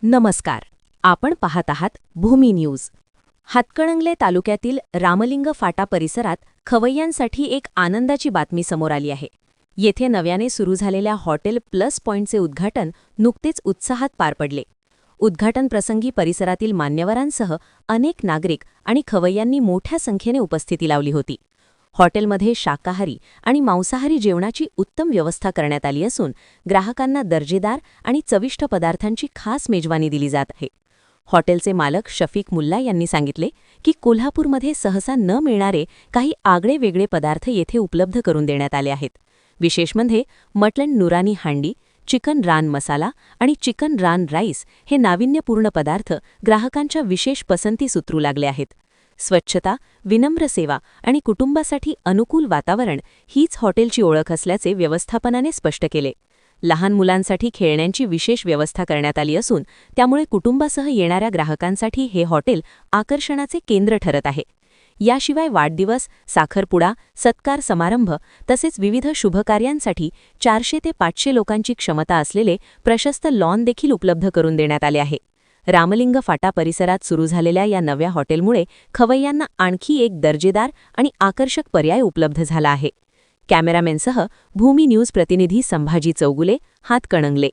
नमस्कार. आपण पाहत आहात भूमी न्यूज. हातकणंगले तालुक्यातील रामलिंग फाटा परिसरात खवय्यांसाठी एक आनंदाची बातमी समोर आली आहे. येथे नव्याने सुरू झालेल्या हॉटेल प्लस पॉइंटचे उद्घाटन नुकतेच उत्साहात पार पडले. उद्घाटन प्रसंगी परिसरातील मान्यवरांसह अनेक नागरिक आणि खवय्यांनी मोठ्या संख्येने उपस्थिती लावली होती. हॉटेलमध्ये शाकाहारी आणि मांसाहारी जेवणाची उत्तम व्यवस्था करण्यात आली असून ग्राहकांना दर्जेदार आणि चविष्ट पदार्थांची खास मेजवानी दिली जात आहे. हॉटेलचे मालक शफीक मुल्ला यांनी सांगितले की कोल्हापूरमध्ये सहसा न मिळणारे काही आगळे वेगळे पदार्थ येथे उपलब्ध करून देण्यात आले आहेत. विशेष म्हणजे मटण नुरानी हांडी, चिकन रान मसाला आणि चिकन रान राईस हे नाविन्यपूर्ण पदार्थ ग्राहकांच्या विशेष पसंतीस उतरू लागले आहेत. स्वच्छता, विनम्र सेवा आणि कुटुंबासाठी अनुकूल वातावरण हीच हॉटेलची ओळख असल्याचे व्यवस्थापनाने स्पष्ट केले. लहान मुलांसाठी खेळण्यांची विशेष व्यवस्था करण्यात आली असून त्यामुळे कुटुंबासह येणाऱ्या ग्राहकांसाठी हे हॉटेल आकर्षणाचे केंद्र ठरत आहे. याशिवाय वाढदिवस, साखरपुडा, सत्कार समारंभ तसेच विविध शुभकार्यांसाठी 400 ते 500 लोकांची क्षमता असलेले प्रशस्त लॉन देखील उपलब्ध करून देण्यात आले आहे. रामलिंग फाटा परिसरात सुरू झालेल्या या नव्या हॉटेलमुळे खवय्यांना आणखी एक दर्जेदार आणि आकर्षक पर्याय उपलब्ध झाला आहे. कॅमेरामॅनसह भूमी न्यूज प्रतिनिधी संभाजी चौगुले, हातकणंगले.